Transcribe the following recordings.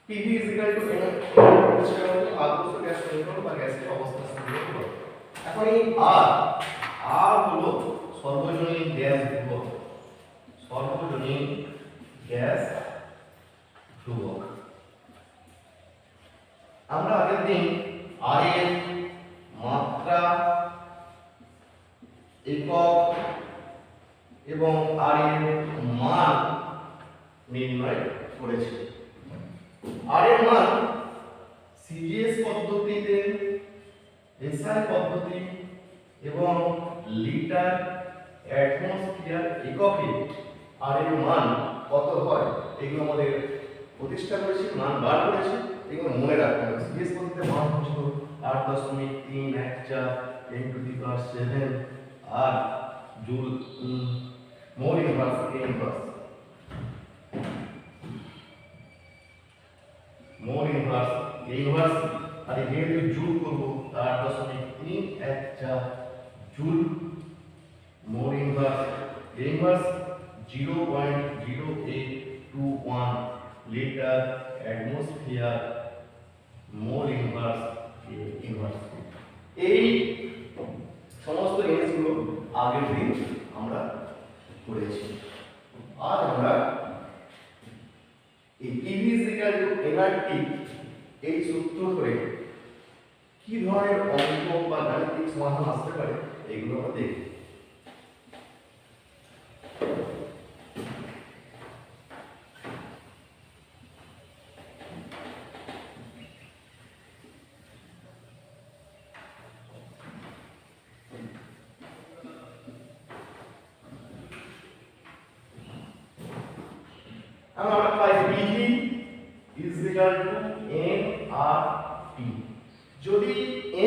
PV is equal to আদর্শ gas সমীকরণ বা গ্যাসের অবস্থা সমীকরণ। এখন এই R হলো সর্বজনীন গ্যাস ধ্রুবক, সর্বজনীন গ্যাস ধ্রুবক। আমরা আগের দিন R এর মাত্রা, একক এবং R এর মান নির্ণয় করেছি। R এর মান সিজিএস পদ্ধতিতে, এসআই পদ্ধতি এবং লিটার অ্যাটমসফিয়ার এককে R এর মান কত হয় এগুলো আমাদের প্রতিষ্ঠা করেছি, মান বার করেছি, এগুলো মনে রাখতে হবে। সিজিএস পদ্ধতিতে মান হচ্ছে 8.314 10⁷ আর joule mole inverse K inverse, mole inverse K inverse আর যেহেতু জুল করব 8.314 joule, mole inverse K inverse 0.0821 litre atmosphere, mole inverse K inverse. এই সমস্ত জিনিসগুলো আগের দিন আমরা করেছি। আজ আমরা এই PV nRT এই সূত্র ধরে কি ধরনের অঙ্ক বা গাণিতিক সমাধান আসতে পারে এগুলো আমরা দেখব। আমরা পাই PV is equal to nRT। যদি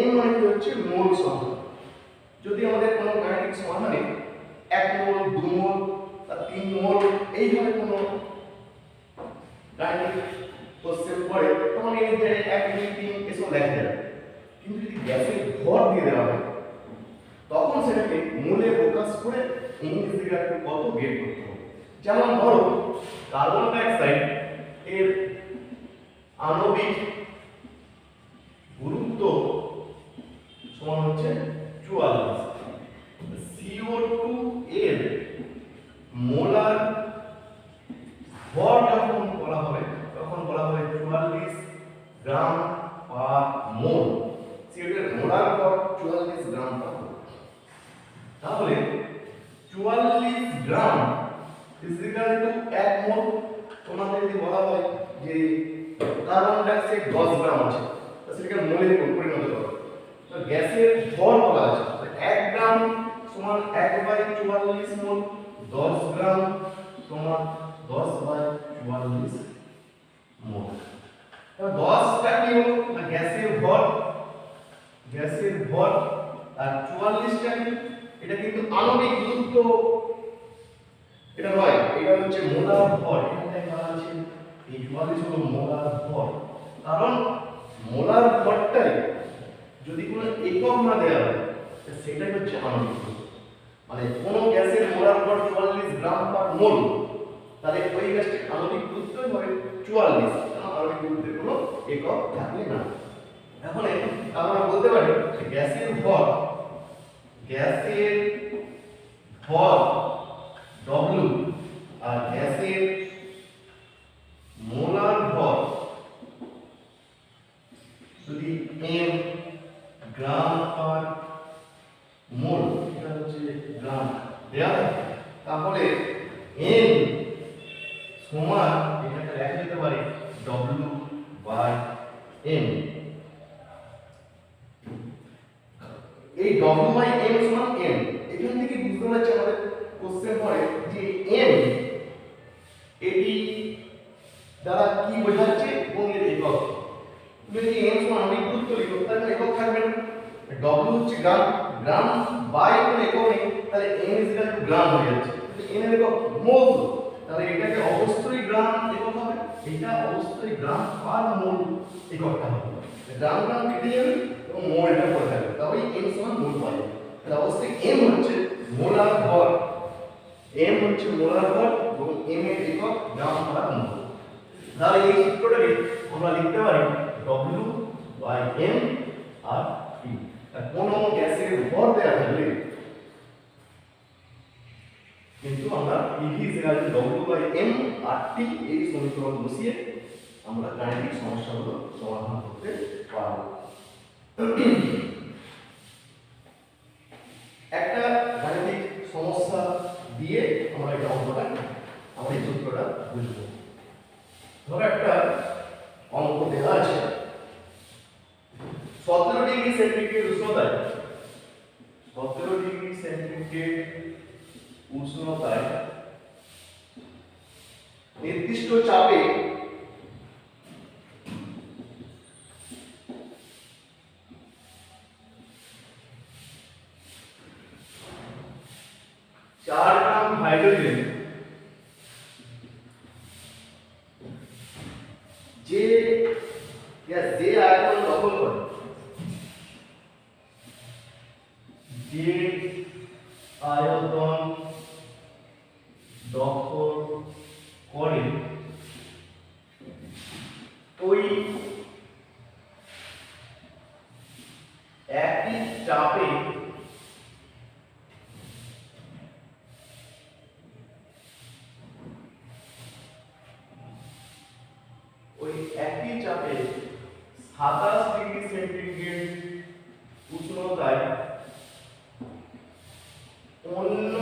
n মানে হচ্ছে মোল সংখ্যা, যদি আমাদের কোনো গাণিতিক সমাধানে 1 মোল 2 মোল বা 3 মোল এইভাবে কোনো গাণিতিক কোশ্চেন পড়ে তখন এই যে 1 2 3 এসব লেখা যাবে। কিন্তু যদি গ্যাসের ভর দিয়ে দেওয়া হয় তখন সেটাকে মোলে প্রকাশ করে n is equal to কত বের করতে হবে। যেমন ধরো কার্বন ডাইঅক্সাইড এর আণবিক গুরুত্ব সমান হচ্ছে 44, CO2 এর মোলার ভর যখন বলা হবে তখন বলা হবে 44 গ্রাম পার মোল। CO2 এর মোলার ভর 44 গ্রাম পার মোল। তাহলে 44 গ্রাম is equal to 1 মোল। তোমাদের যদি বলা হয় যে কার্বন ডাইঅক্সাইড 10 গ্রাম আছে তো সেটাকে মোলে পরিণত করো, তো গ্যাসের ভর বলা আছে 1 গ্রাম সমান 1/44 মোল, 10 গ্রাম সমান 10/44 মোল। তো 10 টা কি হলো না গ্যাসের ভর, গ্যাসের ভর, আর 44 টা কি এটা কিন্তু আণবিক গুরুত্ব, এটা নয়, এটা হচ্ছে মোলার ভর। এখানে বলা আছে এই 44 হলো মোলার ভর, কারণ মোলার ভরটাই যদি কোনো একক না দেওয়া হয় সেটাই হচ্ছে আণবিক গুরুত্ব। মানে কোনো গ্যাসের মোলার ভর 44 গ্রাম পার মোল, তাহলে ওই গ্যাসটির আণবিক গুরুত্বই হবে 44, কারণ আণবিক গুরুত্বের কোনো একক থাকলে না। এখন আমরা বলতে পারি গ্যাসের ভর, গ্যাসের ভর W আর গ্যাসের মোলার ভর যদি m গ্রাম পার মোল, এটা হচ্ছে গ্রাম দেয়া, তাহলে n সমান এটাকে লেখা যেতে পারে W/m। এই W/m সমান m, এখান থেকে বুঝতে পারছি আমাদের কোশ্চেন পড়ে যে n এটি দ্বারা কি বোঝাচ্ছে এবং এর একক। তুমি যদি n সমান আণবিক গুরুত্ব লিখো তাহলে একক থাকবে না, w হচ্ছে গ্রাম, গ্রাম বাই কোনো একক নেই, তাহলে n is equal to গ্রাম হয়ে যাচ্ছে। n এর একক মোল, তাহলে এটাকে অবশ্যই গ্রাম একক হবে, এটা অবশ্যই গ্রাম পার মোল এককটা হবে। গ্রাম গ্রাম কেটে যাবে এবং মোলটা পড়ে থাকবে, তবেই n সমান মোল পাবে। তাহলে অবশ্যই m হচ্ছে মোলার ভর, m হচ্ছে মোলার ভর এবং m এর একক গ্রাম পার মোল। তাহলে এই সূত্রটাকে আমরা লিখতে পারি W by M R T। কোন গ্যাসের ভর দেওয়া থাকলে কিন্তু আমরা PV W by M R T এই সমীকরণ বসিয়ে আমরা গাণিতিক সমস্যাগুলো সমাধান করতে পারব। একটা গাণিতিক সমস্যা দিয়ে আমরা এই অঙ্কটা আমরা এই সূত্রটা বুঝবো। ধরো একটা অঙ্ক দেওয়া আছে 17 ডিগ্রি সেন্টিগ্রেড উষ্ণতায় 17 ডিগ্রি সেন্টিগ্রেড উষ্ণতায় নির্দিষ্ট চাপে चार ग्राम हाइड्रोजन जे या जे आयतन दखल करे जे आयतन दखल करे ওই একই চাপে ওই একই চাপে 27 ডিগ্রি সেন্টিগ্রেড উষ্ণতায় অন্য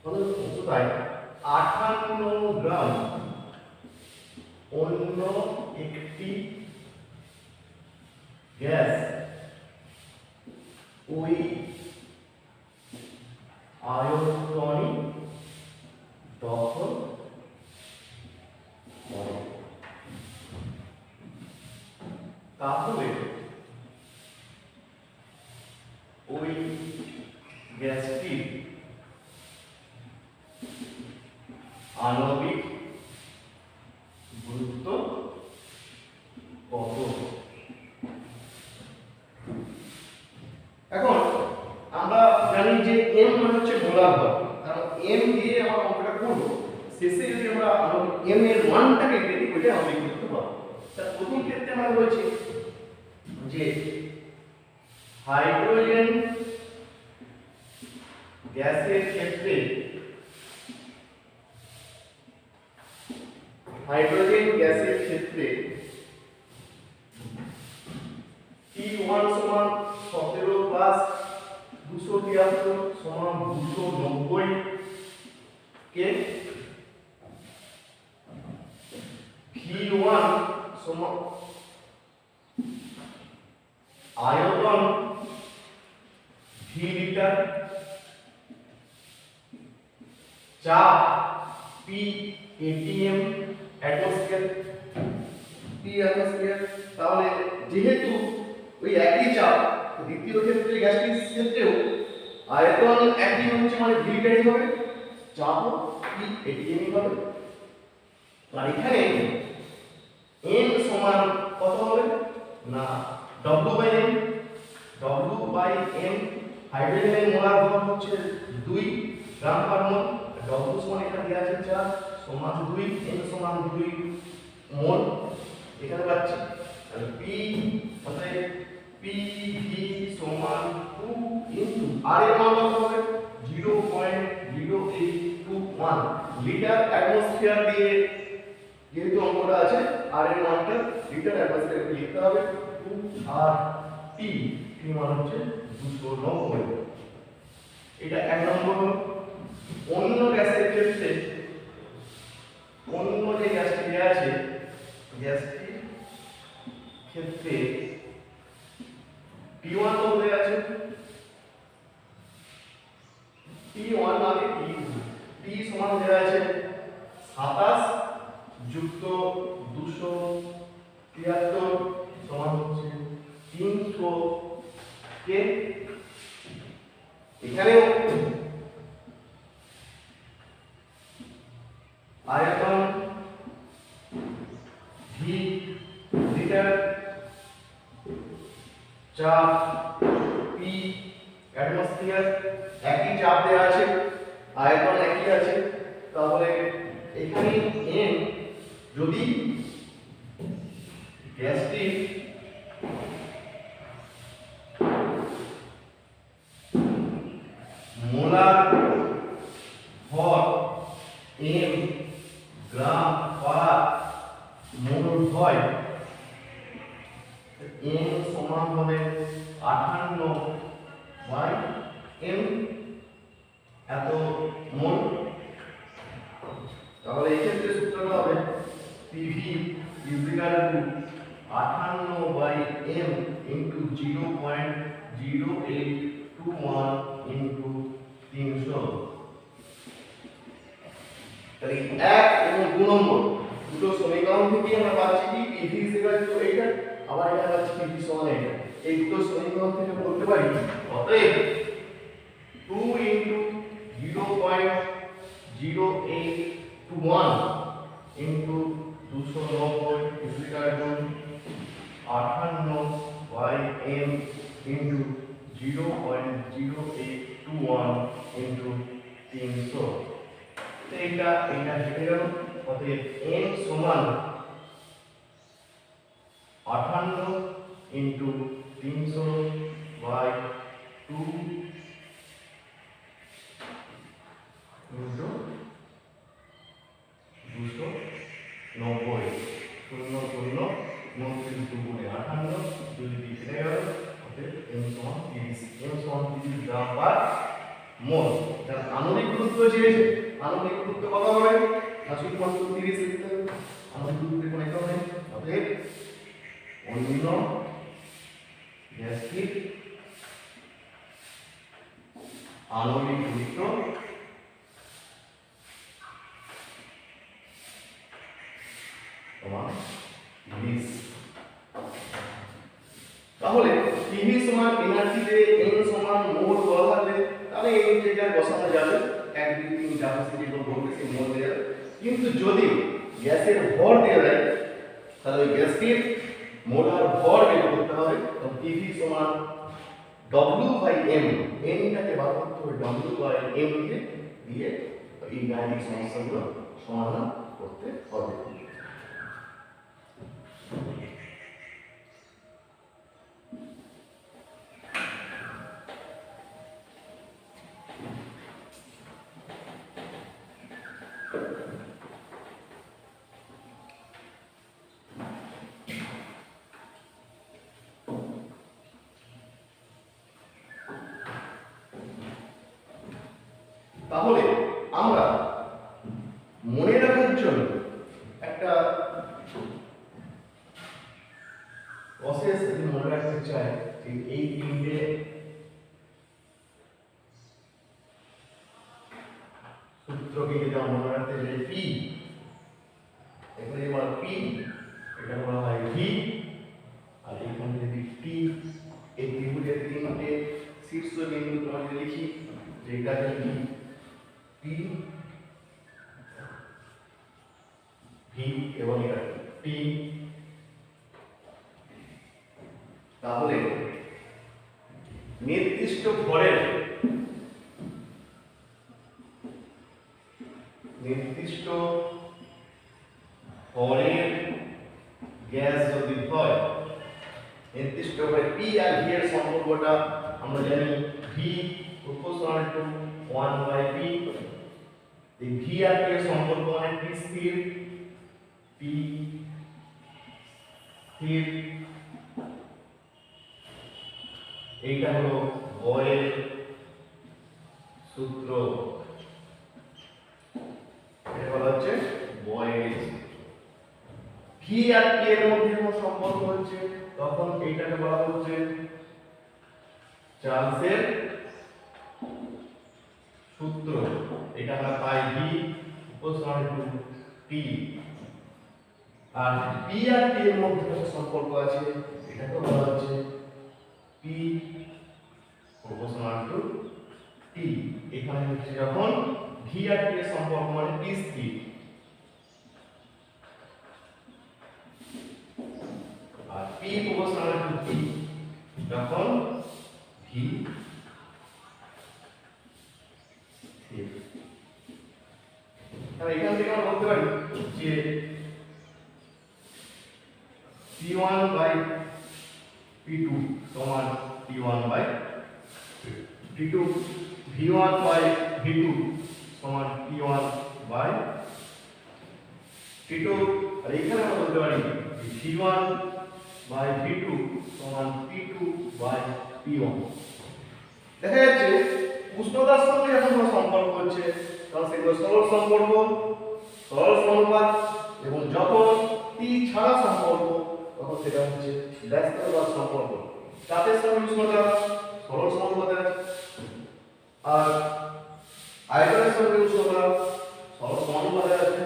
উষ্ণতায় 58 গ্রাম অন্য একটি গ্যাস ওই আয়তনই দখল করে। তাহলে ওই গ্যাসটির আণবিক গুরুত্ব কত? এখন আমরা জানি যে m মানে হচ্ছে মোলার ভর, কারণ m দিয়ে আমরা অঙ্কটা করব, শেষে যদি আমরা m এর মানটাকে বের করে আমরা লিখতে পারবো। তার প্রথম ক্ষেত্রে আমরা বলছি যে হাইড্রোজেন গ্যাসের ক্ষেত্রে T1 সমান 17 প্লাস 273 সমান 290 কে V1 সমান আয়তন V লিটার, চাপ P atm atmosphere P atmosphere. তাহলে যেহেতু ওই একই চাপ দ্বিতীয় ক্ষেত্রে গ্যাসটির ক্ষেত্রেও আয়তন একই হচ্ছে মানে V লিটারই হবে, চাপও P atm হবে। আর এখানে n সমান কত হবে না W/m, W/m হাইড্রোজেনের মোলার ভর হচ্ছে 2 গ্রাম পার মোল, W সমান এখানে দেওয়া আছে 4 সমান 2, n সমান 2 মোল এখানে পাচ্ছি। তাহলে P অতএব PV সমান 2 ইনটু আর এর মান কত হবে 0.0821 লিটার অ্যাটমসফিয়ার দিয়ে যেহেতু অঙ্কটা আছে আর এর মানটা লিটার অ্যাটমসফিয়ারে লিখতে হবে 2 আর T মান হচ্ছে 290। এটা এক নম্বর হলো। অন্য গ্যাসের ক্ষেত্রে অন্য যে গ্যাসটি দেওয়া আছে গ্যাসটির ক্ষেত্রে P1 কত দেওয়া আছে, P1 মানে P সমান দেওয়া আছে 27 যুক্ত 273 সমান হচ্ছে 300 কে। এখানেও আয়তন V লিটার, চাপ P অ্যাটমসফিয়ার, একই চাপ দেওয়া আছে আয়তন একই আছে, তাহলে এখানে n যদি গ্যাসটির মোলার ভর m গ্রাম পার মোল হয়, n সমান হবে 58 বাই m এত মোল। তাহলে এই ক্ষেত্রে সূত্রটা হবে PV = 58 by m into 0.0821 into 300। তাহলে 1 এবং 2 নম্বর দুটো সমীকরণ থেকে আমরা পাচ্ছি কি PV = এইটা, আবার এটা পাচ্ছি PV সমান এইটা। এই দুটো সমীকরণ থেকে বলতে পারি অতএব 2 into 0.0821 into 290 = 58 by m into 0.0821 into 300। তো এটা কেটে গেল। অতএব m সমান 58 ইনটু 300 বাই 2 ইনটু 290 শূন্য শূন্য 29 দুগুণে 58 দুই দিয়ে কেটে গেল। অতএব m সমান 30। m সমান 30 গ্রাম পার মোল। তার আণবিক গুরুত্ব চেয়েছে, আণবিক গুরুত্ব কত হবে না শুধুমাত্র 30 লিখতে হবে, আণবিক গুরুত্ব কোনো একটা নেই। অতএব অন্য গ্যাসটির আণবিক গুরুত্ব সমান 30। তাহলে PV সমান এনার্জিতে n সমান মোল বসালে তাহলে এই জায়গায় বসানো যাবে 1 2 3 ক্যাপাসিটি কোন বলতে সেই মোল দেয়া যাবে। কিন্তু যদি গ্যাসের ভর দেয়া যায় তাহলে ওই গ্যাসটির মোলার ভর বের করতে হবে। তো PV সমান W/m, n টাকে বার করতে হবে W/m দিয়ে এই গাণিতিক সমস্যাগুলো সমাধান করতে হবে। তাহলে আমরা মনে রাখার জন্য একটা প্রসেস যদি মনে রাখতে চাই যে এই তিনটে সূত্রকে যদি আমরা মনে রাখতে চাই P, এখানে বলা P, এটা বলা হয় V, আর এখানে যদি T, এই ত্রিভুজের তিনটে শীর্ষবিন্দু আমরা লিখি যে এটা কি P, V এবং এটা T। তাহলে নির্দিষ্ট ভরের গ্যাস যদি হয়, নির্দিষ্ট ভরে P আর V এর সম্পর্কটা আমরা জানি V proportional to 1/P। এই V আর P এর সম্পর্ক মানে P স্থির, P স্থির। এইটা হলো বয়েল সূত্র, এটা বলা হচ্ছে বয়েল। V আর P এর মধ্যে কোনো সম্পর্ক হচ্ছে তখন এইটাকে বলা হচ্ছে চার্লসের সূত্র। এটা আমরা পাই V proportional to T। R P R T এর মধ্যে একটা সম্পর্ক আছে, এটাকে বলা হচ্ছে P proportional to T। এখানে হচ্ছে যখন V আর T এর সম্পর্ক মানে P স্থির আর P proportional to T যখন V স্থির। তাহলে এখান থেকে আমরা বলতে পারি যে P1 বাই P2 সমান P1 by P2, V1 by V2 সমান P1 বাই P2, আর এখানে আমরা বলতে পারি V1 বাই V2 সমান P2 বাই P1। দেখা যাচ্ছে উষ্ণতার সঙ্গে যখন কোনো সম্পর্ক হচ্ছে তখন সেগুলো সরল সম্পর্ক, সরল সমানুপাত, এবং যখন T ছাড়া সম্পর্ক তখন সেটা হচ্ছে ব্যস্তানুপাত সম্পর্ক। চাপের সঙ্গে উষ্ণতা সরল সমানুপাতে আছে, আর আয়তনের সঙ্গে উষ্ণতা সরল সমানুপাতে আছে,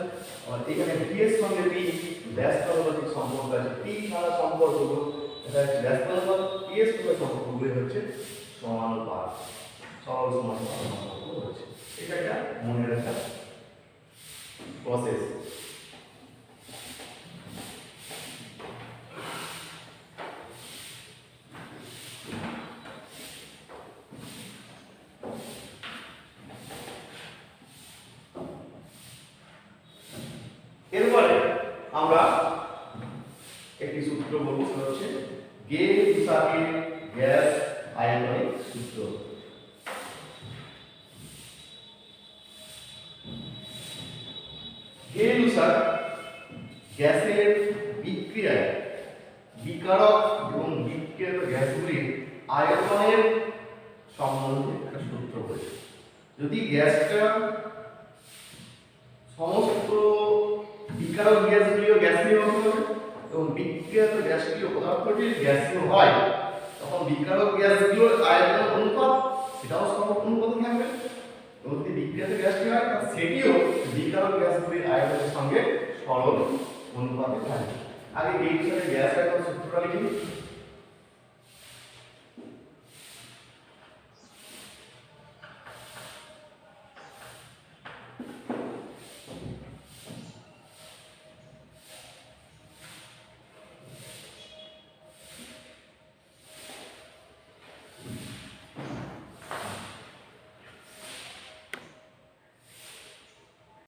আর এখানে V এর সঙ্গে T ব্যস্তানুপাতিক সম্পর্ক আছে। T ছাড়া সম্পর্কগুলো এটা হচ্ছে ব্যস্তানুপাত, T এর সঙ্গে সম্পর্কগুলো হচ্ছে সমানুপাত, সরল সমানুপাত সম্পর্ক হচ্ছে। এটা একটা মনে রাখা প্রসেস। এরপরে আমরা একটি সূত্র বলবো, সেটা হচ্ছে গে-লুসাকের গ্যাস আয়তনিক সূত্র। গে-লুসাক গ্যাসের বিক্রিয়ায় বিকারক এবং বিক্রিয়ত গ্যাসগুলির আয়তনের সম্বন্ধে একটা সূত্র রয়েছে। যদি গ্যাসটা সমস্ত বিকারক গ্যাসগুলিও গ্যাসীয় হতে হবে এবং বিক্রিয়ত গ্যাসগুলিও পদার্থটির গ্যাসীয় হয়, তখন বিকারক গ্যাসগুলোর আয়তন অনুপাত সেটাও সমানুপাতে থাকবে, এবং যদি বিক্রিয়ত গ্যাসটি হয় সেটিও বিকারক গ্যাসগুলির আয়তনের সঙ্গে সরল অনুপাতে থাকবে। আগে এই গ্যাস আয়তন সূত্রটা লিখি।